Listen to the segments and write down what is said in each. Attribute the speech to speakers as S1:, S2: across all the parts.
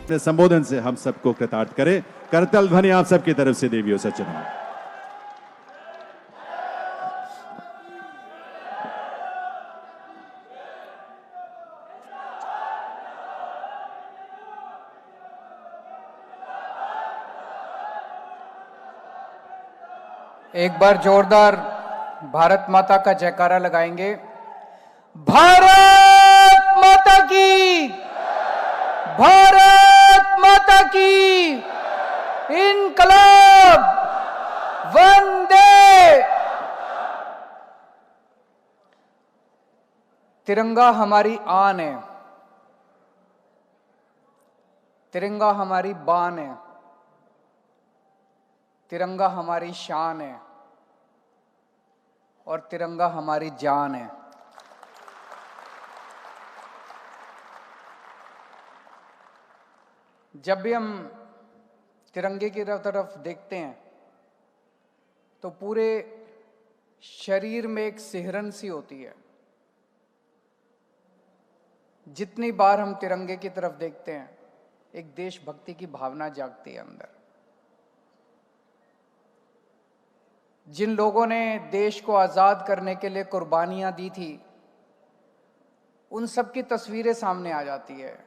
S1: अपने संबोधन से हम सबको कृतार्थ करें। करतल ध्वनि आप सबकी तरफ से देवियों सज्जनों।
S2: एक बार जोरदार भारत माता का जयकारा लगाएंगे। भारत माता की, भारत माता की, इनकलाब, वंदे। तिरंगा हमारी आन है, तिरंगा हमारी बान है, तिरंगा हमारी शान है और तिरंगा हमारी जान है। जब भी हम तिरंगे की तरफ देखते हैं तो पूरे शरीर में एक सिहरन सी होती है। जितनी बार हम तिरंगे की तरफ देखते हैं एक देशभक्ति की भावना जागती है अंदर। जिन लोगों ने देश को आज़ाद करने के लिए कुर्बानियां दी थी उन सब की तस्वीरें सामने आ जाती है।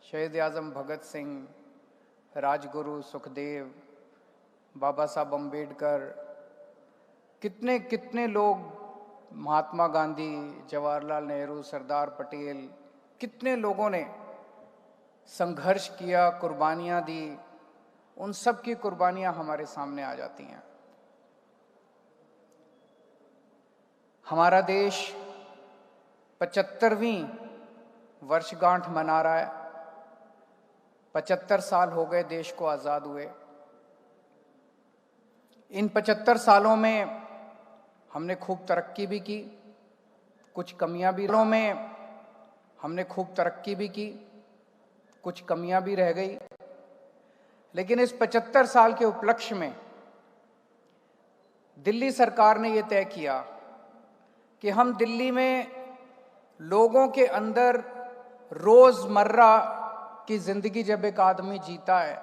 S2: शहीद आज़म भगत सिंह, राजगुरु सुखदेव, बाबा साहब अम्बेडकर, कितने कितने लोग, महात्मा गांधी, जवाहरलाल नेहरू, सरदार पटेल, कितने लोगों ने संघर्ष किया, कुर्बानियां दी। उन सब की कुर्बानियां हमारे सामने आ जाती हैं। हमारा देश 75वीं वर्षगांठ मना रहा है। 75 साल हो गए देश को आज़ाद हुए। इन 75 सालों में हमने खूब तरक्की भी की, कुछ कमियां भी में हमने खूब तरक्की भी की, कुछ कमियां भी रह गई। लेकिन इस 75 साल के उपलक्ष्य में दिल्ली सरकार ने यह तय किया कि हम दिल्ली में लोगों के अंदर रोजमर्रा की जिंदगी जब एक आदमी जीता है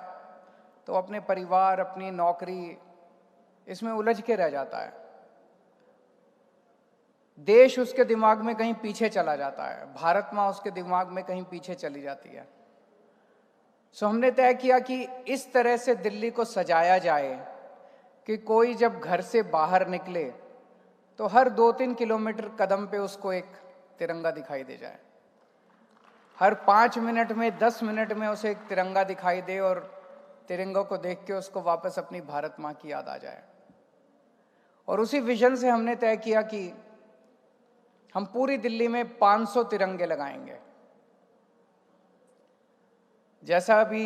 S2: तो अपने परिवार, अपनी नौकरी, इसमें उलझ के रह जाता है। देश उसके दिमाग में कहीं पीछे चला जाता है, भारत माँ उसके दिमाग में कहीं पीछे चली जाती है। सो हमने तय किया कि इस तरह से दिल्ली को सजाया जाए कि कोई जब घर से बाहर निकले तो हर 2-3 किलोमीटर कदम पे उसको एक तिरंगा दिखाई दे जाए। हर 5 मिनट में, 10 मिनट में उसे एक तिरंगा दिखाई दे और तिरंगा को देख के उसको वापस अपनी भारत माँ की याद आ जाए। और उसी विजन से हमने तय किया कि हम पूरी दिल्ली में 500 तिरंगे लगाएंगे। जैसा अभी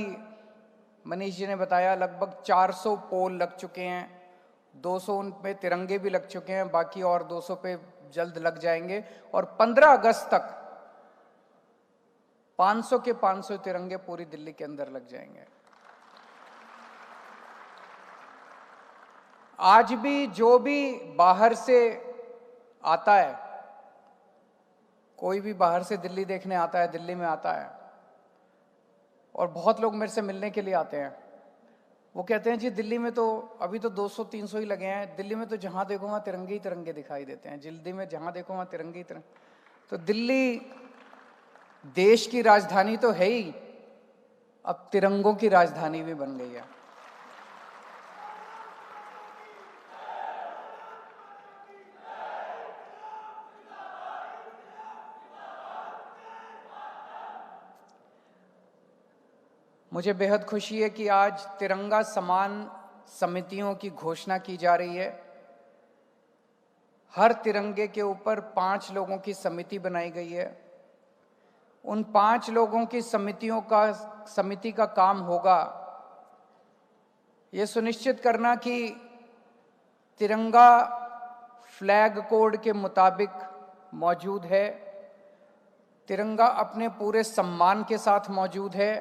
S2: मनीष जी ने बताया, लगभग 400 पोल लग चुके हैं, 200 उन पे तिरंगे भी लग चुके हैं, बाकी और 200 पे जल्द लग जाएंगे। और 15 अगस्त तक 500 के 500 तिरंगे पूरी दिल्ली के अंदर लग जाएंगे। आज भी जो भी बाहर से आता है, कोई भी बाहर से दिल्ली देखने आता है, दिल्ली में आता है, और बहुत लोग मेरे से मिलने के लिए आते हैं, वो कहते हैं जी दिल्ली में तो अभी तो 200-300 ही लगे हैं, दिल्ली में तो जहां देखो वहां तिरंगे ही तिरंगे दिखाई देते हैं, दिल्ली में जहां देखो वहां तिरंगे ही तिरंगे। तो दिल्ली देश की राजधानी तो है ही, अब तिरंगों की राजधानी भी बन गई है। मुझे बेहद खुशी है कि आज तिरंगा सम्मान समितियों की घोषणा की जा रही है। हर तिरंगे के ऊपर 5 लोगों की समिति बनाई गई है। उन 5 लोगों की समिति का काम होगा ये सुनिश्चित करना कि तिरंगा फ्लैग कोड के मुताबिक मौजूद है, तिरंगा अपने पूरे सम्मान के साथ मौजूद है,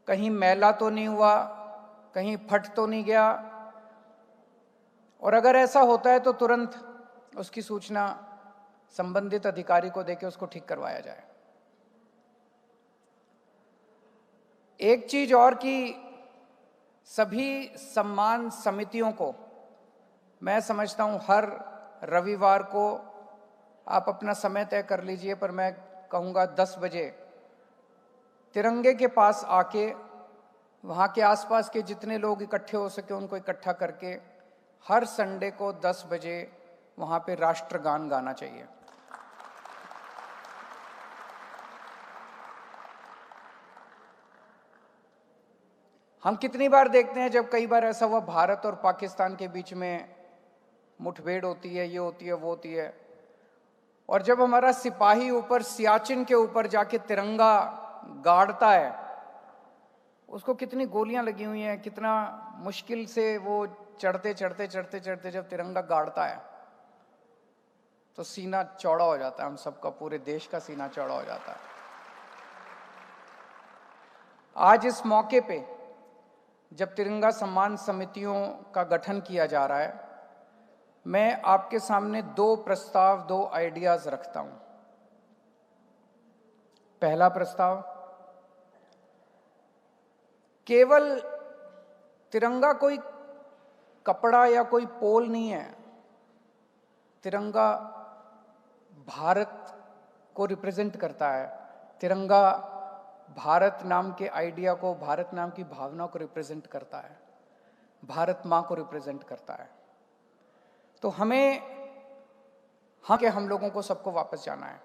S2: कहीं मैला तो नहीं हुआ, कहीं फट तो नहीं गया, और अगर ऐसा होता है तो तुरंत उसकी सूचना संबंधित अधिकारी को देकर उसको ठीक करवाया जाए। एक चीज और कि सभी सम्मान समितियों को मैं समझता हूं हर रविवार को आप अपना समय तय कर लीजिए, पर मैं कहूँगा 10 बजे तिरंगे के पास आके वहाँ के आसपास के जितने लोग इकट्ठे हो सके उनको इकट्ठा करके हर संडे को 10 बजे वहाँ पे राष्ट्रगान गाना चाहिए। हम कितनी बार देखते हैं, जब कई बार ऐसा हुआ भारत और पाकिस्तान के बीच में मुठभेड़ होती है, ये होती है, वो होती है, और जब हमारा सिपाही ऊपर सियाचिन के ऊपर जाके तिरंगा गाड़ता है, उसको कितनी गोलियां लगी हुई हैं, कितना मुश्किल से वो चढ़ते चढ़ते चढ़ते चढ़ते जब तिरंगा गाड़ता है तो सीना चौड़ा हो जाता है, हम सबका, पूरे देश का सीना चौड़ा हो जाता है। आज इस मौके पे जब तिरंगा सम्मान समितियों का गठन किया जा रहा है, मैं आपके सामने 2 प्रस्ताव, 2 आइडियाज रखता हूं। पहला प्रस्ताव, केवल तिरंगा कोई कपड़ा या कोई पोल नहीं है, तिरंगा भारत को रिप्रेजेंट करता है। तिरंगा भारत नाम के आइडिया को, भारत नाम की भावना को रिप्रेजेंट करता है, भारत मां को रिप्रेजेंट करता है। तो हम लोगों को सबको वापस जाना है।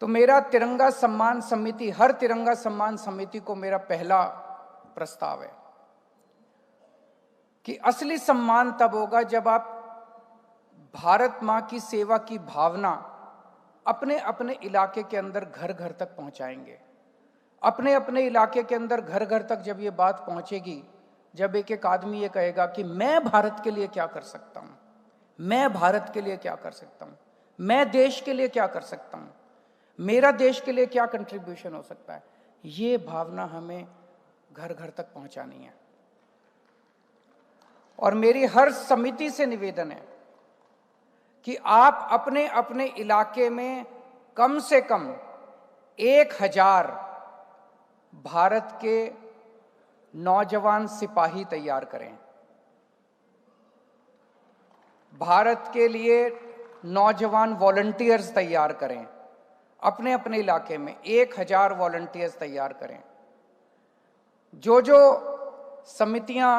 S2: तो मेरा तिरंगा सम्मान समिति, हर तिरंगा सम्मान समिति को मेरा पहला प्रस्ताव है कि असली सम्मान तब होगा जब आप भारत मां की सेवा की भावना अपने अपने इलाके के अंदर घर घर तक पहुंचाएंगे। अपने अपने इलाके के अंदर घर घर तक जब ये बात पहुंचेगी, जब एक एक आदमी ये कहेगा कि मैं भारत के लिए क्या कर सकता हूं, मैं भारत के लिए क्या कर सकता हूं, मैं देश के लिए क्या कर सकता हूं, मेरा देश के लिए क्या कंट्रीब्यूशन हो सकता है, ये भावना हमें घर घर तक पहुंचानी है। और मेरी हर समिति से निवेदन है कि आप अपने अपने इलाके में कम से कम 1000 भारत के नौजवान सिपाही तैयार करें। भारत के लिए नौजवान वॉलंटियर्स तैयार करें। अपने अपने इलाके में 1000 वॉलंटियर्स तैयार करें। जो समितियां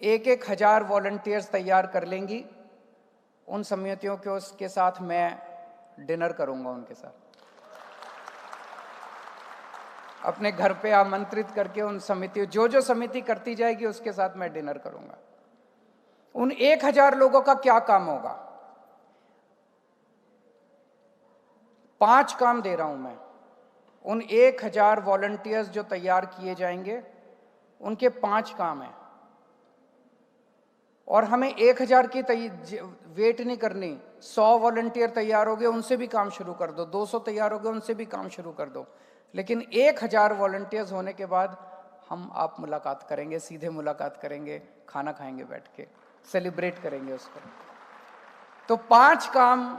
S2: 1000 वॉलंटियर्स तैयार कर लेंगी, उन समितियों के साथ मैं डिनर करूंगा, उनके साथ अपने घर पे आमंत्रित करके उन समितियों, जो समिति करती जाएगी उसके साथ मैं डिनर करूंगा। उन 1000 लोगों का क्या काम होगा? 5 काम दे रहा हूं मैं। उन 1000 वॉलंटियर्स जो तैयार किए जाएंगे, उनके 5 काम हैं। और हमें 1000 की वेट नहीं करनी। 100 वॉलंटियर तैयार हो गए, उनसे भी काम शुरू कर दो। 200 तैयार हो गए, उनसे भी काम शुरू कर दो। लेकिन 1000 वॉलंटियर्स होने के बाद आप मुलाकात करेंगे, सीधे मुलाकात करेंगे, खाना खाएंगे बैठ के, सेलिब्रेट करेंगे उसको। तो 5 काम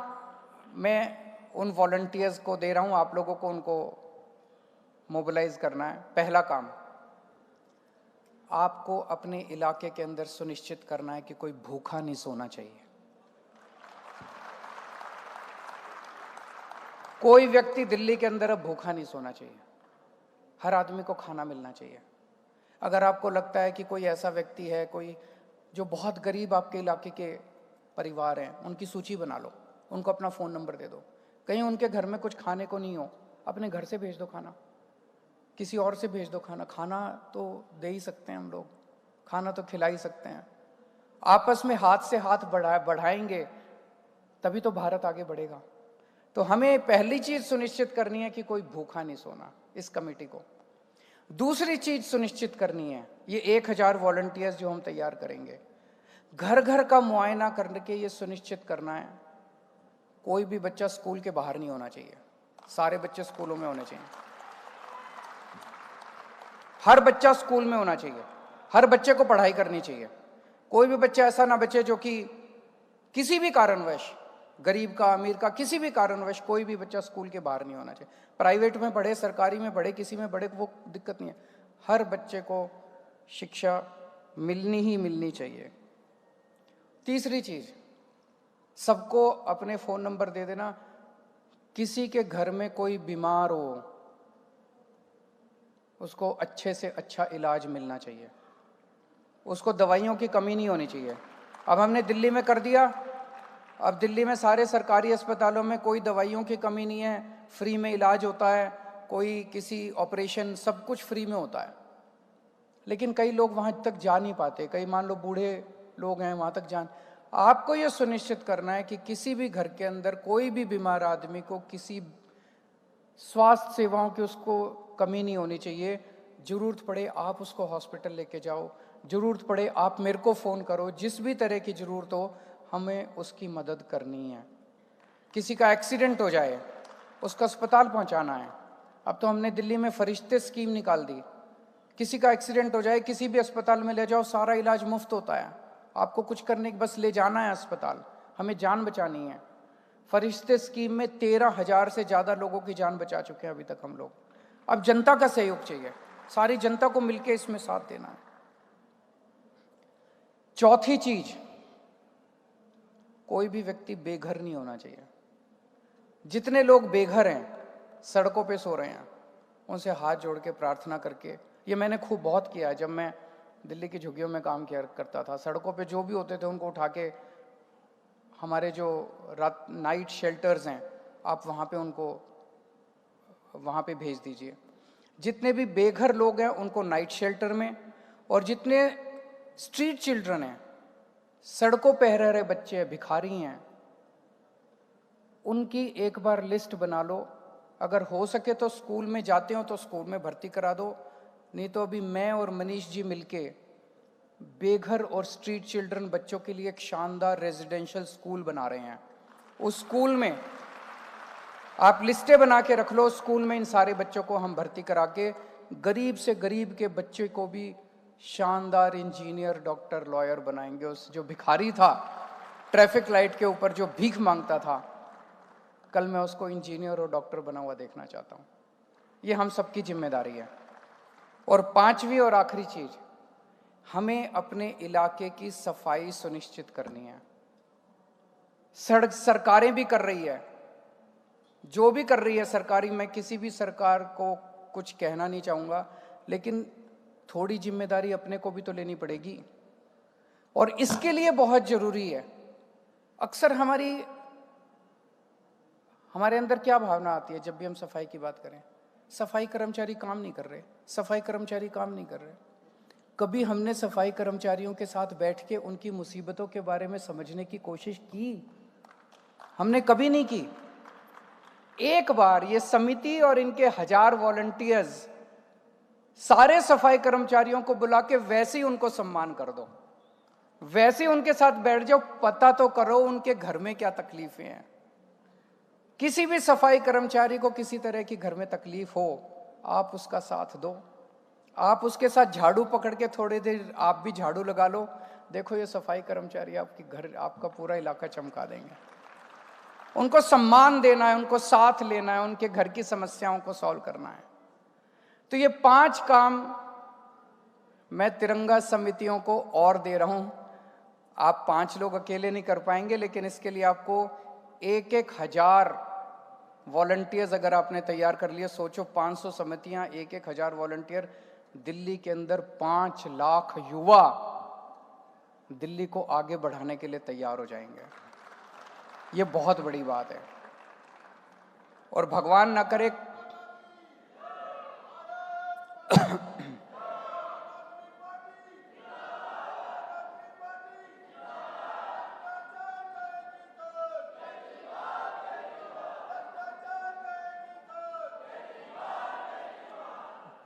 S2: मैं उन वॉलंटियर्स को दे रहा हूं, आप लोगों को उनको मोबिलाइज करना है। पहला काम, आपको अपने इलाके के अंदर सुनिश्चित करना है कि कोई भूखा नहीं सोना चाहिए। कोई व्यक्ति दिल्ली के अंदर अब भूखा नहीं सोना चाहिए। हर आदमी को खाना मिलना चाहिए। अगर आपको लगता है कि कोई ऐसा व्यक्ति है, कोई जो बहुत गरीब आपके इलाके के परिवार हैं, उनकी सूची बना लो, उनको अपना फ़ोन नंबर दे दो। कहीं उनके घर में कुछ खाने को नहीं हो, अपने घर से भेज दो खाना, किसी और से भेज दो खाना। खाना तो दे ही सकते हैं हम लोग, खाना तो खिला ही सकते हैं। आपस में हाथ से हाथ बढ़ाएंगे तभी तो भारत आगे बढ़ेगा। तो हमें पहली चीज सुनिश्चित करनी है कि कोई भूखा नहीं सोना, इस कमेटी को। दूसरी चीज सुनिश्चित करनी है, ये 1000 वॉलंटियर्स जो हम तैयार करेंगे, घर घर का मुआयना करके ये सुनिश्चित करना है कोई भी बच्चा स्कूल के बाहर नहीं होना चाहिए। सारे बच्चे स्कूलों में होने चाहिए। हर बच्चा स्कूल में होना चाहिए। हर बच्चे को पढ़ाई करनी चाहिए। कोई भी बच्चा ऐसा ना बचे जो कि किसी भी कारणवश गरीब का, अमीर का, किसी भी कारणवश कोई भी बच्चा स्कूल के बाहर नहीं होना चाहिए। प्राइवेट में पढ़े, सरकारी में पढ़े, किसी में पढ़े, वो दिक्कत नहीं है। हर बच्चे को शिक्षा मिलनी ही मिलनी चाहिए। तीसरी चीज, सबको अपने फ़ोन नंबर दे देना। किसी के घर में कोई बीमार हो, उसको अच्छे से अच्छा इलाज मिलना चाहिए, उसको दवाइयों की कमी नहीं होनी चाहिए। अब हमने दिल्ली में कर दिया, अब दिल्ली में सारे सरकारी अस्पतालों में कोई दवाइयों की कमी नहीं है, फ्री में इलाज होता है, कोई किसी ऑपरेशन, सब कुछ फ्री में होता है। लेकिन कई लोग वहाँ तक जा नहीं पाते, कई मान लो बूढ़े लोग हैं, वहाँ तक जान। आपको ये सुनिश्चित करना है कि किसी भी घर के अंदर कोई भी बीमार आदमी को किसी स्वास्थ्य सेवाओं की उसको कमी नहीं होनी चाहिए। जरूरत पड़े आप उसको हॉस्पिटल लेके जाओ, जरूरत पड़े आप मेरे को फ़ोन करो, जिस भी तरह की ज़रूरत हो हमें उसकी मदद करनी है। किसी का एक्सीडेंट हो जाए, उसको अस्पताल पहुंचाना है। अब तो हमने दिल्ली में फरिश्ते स्कीम निकाल दी, किसी का एक्सीडेंट हो जाए किसी भी अस्पताल में ले जाओ, सारा इलाज मुफ्त होता है। आपको कुछ करने की बस ले जाना है अस्पताल, हमें जान बचानी है। फरिश्ते स्कीम में 13,000 से ज़्यादा लोगों की जान बचा चुके हैं अभी तक हम लोग। अब जनता का सहयोग चाहिए, सारी जनता को मिलकर इसमें साथ देना है। चौथी चीज, कोई भी व्यक्ति बेघर नहीं होना चाहिए। जितने लोग बेघर हैं, सड़कों पे सो रहे हैं, उनसे हाथ जोड़ के प्रार्थना करके, ये मैंने खूब बहुत किया है जब मैं दिल्ली की झुग्गियों में काम किया करता था। सड़कों पे जो भी होते थे उनको उठा के हमारे जो रात नाइट शेल्टर्स हैं, आप वहाँ पे उनको वहाँ पे भेज दीजिए। जितने भी बेघर लोग हैं उनको नाइट शेल्टर में, और जितने स्ट्रीट चिल्ड्रन हैं, सड़कों पे रह रहे बच्चे हैं, भिखारी हैं, उनकी एक बार लिस्ट बना लो। अगर हो सके तो स्कूल में जाते हो तो स्कूल में भर्ती करा दो, नहीं तो अभी मैं और मनीष जी मिलके बेघर और स्ट्रीट चिल्ड्रन बच्चों के लिए एक शानदार रेजिडेंशियल स्कूल बना रहे हैं। उस स्कूल में आप लिस्टें बना के रख लो, स्कूल में इन सारे बच्चों को हम भर्ती करा के गरीब से गरीब के बच्चे को भी शानदार इंजीनियर, डॉक्टर, लॉयर बनाएंगे। उस जो भिखारी था ट्रैफिक लाइट के ऊपर जो भीख मांगता था, कल मैं उसको इंजीनियर और डॉक्टर बना हुआ देखना चाहता हूँ। ये हम सबकी जिम्मेदारी है। और पांचवी और आखिरी चीज, हमें अपने इलाके की सफाई सुनिश्चित करनी है। सड़क सरकारें भी कर रही है, जो भी कर रही है सरकारी, मैं किसी भी सरकार को कुछ कहना नहीं चाहूंगा, लेकिन थोड़ी जिम्मेदारी अपने को भी तो लेनी पड़ेगी। और इसके लिए बहुत जरूरी है, अक्सर हमारे अंदर क्या भावना आती है जब भी हम सफाई की बात करें, सफाई कर्मचारी काम नहीं कर रहे, सफाई कर्मचारी काम नहीं कर रहे। कभी हमने सफाई कर्मचारियों के साथ बैठ के उनकी मुसीबतों के बारे में समझने की कोशिश की? हमने कभी नहीं की। एक बार ये समिति और इनके 1000 वॉलंटियर्स सारे सफाई कर्मचारियों को बुला के वैसे ही उनको सम्मान कर दो, वैसे ही उनके साथ बैठ जाओ, पता तो करो उनके घर में क्या तकलीफें हैं। किसी भी सफाई कर्मचारी को किसी तरह की घर में तकलीफ हो, आप उसका साथ दो, आप उसके साथ झाड़ू पकड़ के थोड़ी देर आप भी झाड़ू लगा लो, देखो ये सफाई कर्मचारी आपकी घर, आपका पूरा इलाका चमका देंगे। उनको सम्मान देना है, उनको साथ लेना है, उनके घर की समस्याओं को सॉल्व करना है। तो ये 5 काम मैं तिरंगा समितियों को और दे रहा हूं। आप 5 लोग अकेले नहीं कर पाएंगे, लेकिन इसके लिए आपको 1-1 हजार वॉलंटियर्स अगर आपने तैयार कर लिए, सोचो 500 समितियां, 1-1 हजार वॉलंटियर, दिल्ली के अंदर 5 लाख युवा दिल्ली को आगे बढ़ाने के लिए तैयार हो जाएंगे। ये बहुत बड़ी बात है। और भगवान ना करे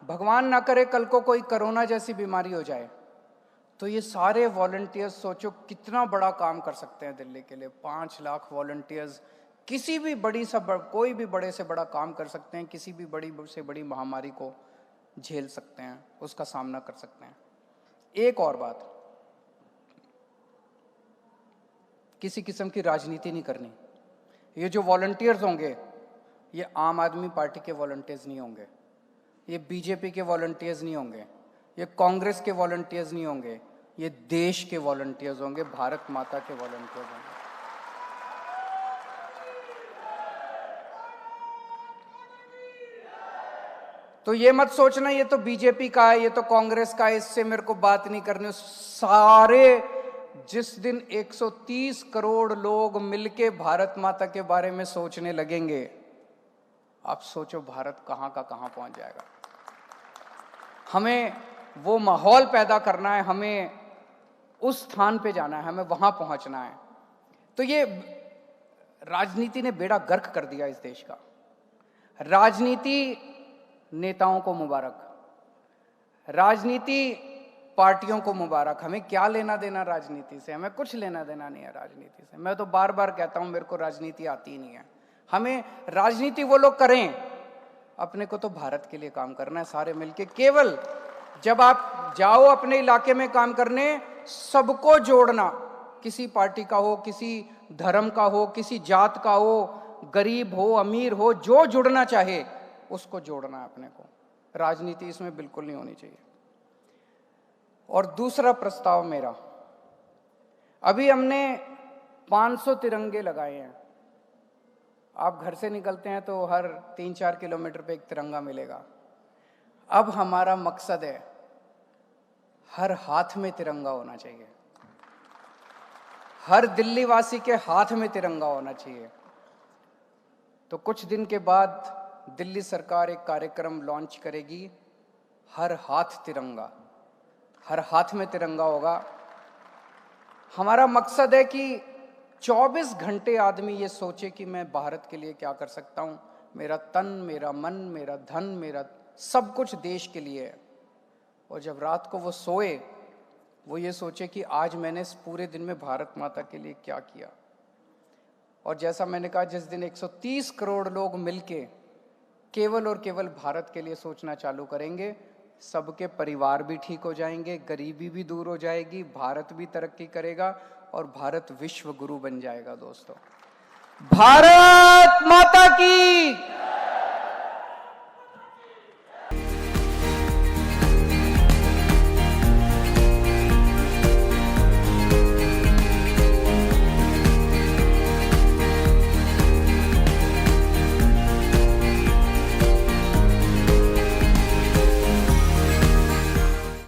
S2: भगवान ना करे कल को कोई कोरोना जैसी बीमारी हो जाए, तो ये सारे वॉलंटियर्स सोचो कितना बड़ा काम कर सकते हैं दिल्ली के लिए। 5 लाख वॉलंटियर्स किसी भी कोई भी बड़े से बड़ा काम कर सकते हैं, किसी भी बड़ी से बड़ी महामारी को झेल सकते हैं, उसका सामना कर सकते हैं। एक और बात, किसी किस्म की राजनीति नहीं करनी, ये जो वॉलंटियर्स होंगे, ये आम आदमी पार्टी के वॉलंटियर्स नहीं होंगे, ये बीजेपी के वॉलंटियर्स नहीं होंगे, ये कांग्रेस के वॉलंटियर्स नहीं होंगे, ये देश के वॉलंटियर्स होंगे, भारत माता के वॉलंटियर्स होंगे। तो ये मत सोचना ये तो बीजेपी का है, ये तो कांग्रेस का है, इससे मेरे को बात नहीं करनी। सारे जिस दिन 130 करोड़ लोग मिलके भारत माता के बारे में सोचने लगेंगे, आप सोचो भारत कहां का कहां पहुंच जाएगा। हमें वो माहौल पैदा करना है, हमें उस स्थान पे जाना है, हमें वहां पहुंचना है। तो ये राजनीति ने बेड़ा गर्क कर दिया इस देश का। राजनीति नेताओं को मुबारक, राजनीति पार्टियों को मुबारक। हमें क्या लेना देना राजनीति से? हमें कुछ लेना देना नहीं है राजनीति से। मैं तो बार बार कहता हूं मेरे को राजनीति आती ही नहीं है। हमें राजनीति वो लोग करें, अपने को तो भारत के लिए काम करना है सारे मिलके। केवल जब आप जाओ अपने इलाके में काम करने, सबको जोड़ना, किसी पार्टी का हो, किसी धर्म का हो, किसी जात का हो, गरीब हो अमीर हो, जो जुड़ना चाहे उसको जोड़ना है अपने को। राजनीति इसमें बिल्कुल नहीं होनी चाहिए। और दूसरा प्रस्ताव मेरा, अभी हमने 500 तिरंगे लगाए हैं। आप घर से निकलते हैं तो हर 3-4 किलोमीटर पे एक तिरंगा मिलेगा। अब हमारा मकसद है हर हाथ में तिरंगा होना चाहिए, हर दिल्ली वासी के हाथ में तिरंगा होना चाहिए। तो कुछ दिन के बाद दिल्ली सरकार एक कार्यक्रम लॉन्च करेगी, हर हाथ तिरंगा, हर हाथ में तिरंगा होगा। हमारा मकसद है कि 24 घंटे आदमी ये सोचे कि मैं भारत के लिए क्या कर सकता हूं। मेरा तन, मेरा मन, मेरा धन, मेरा सब कुछ देश के लिए है। और जब रात को वो सोए, वो ये सोचे कि आज मैंने इस पूरे दिन में भारत माता के लिए क्या किया। और जैसा मैंने कहा, जिस दिन 130 करोड़ लोग मिलके केवल और केवल भारत के लिए सोचना चालू करेंगे, सबके परिवार भी ठीक हो जाएंगे, गरीबी भी दूर हो जाएगी, भारत भी तरक्की करेगा और भारत विश्व गुरु बन जाएगा। दोस्तों, भारत माता की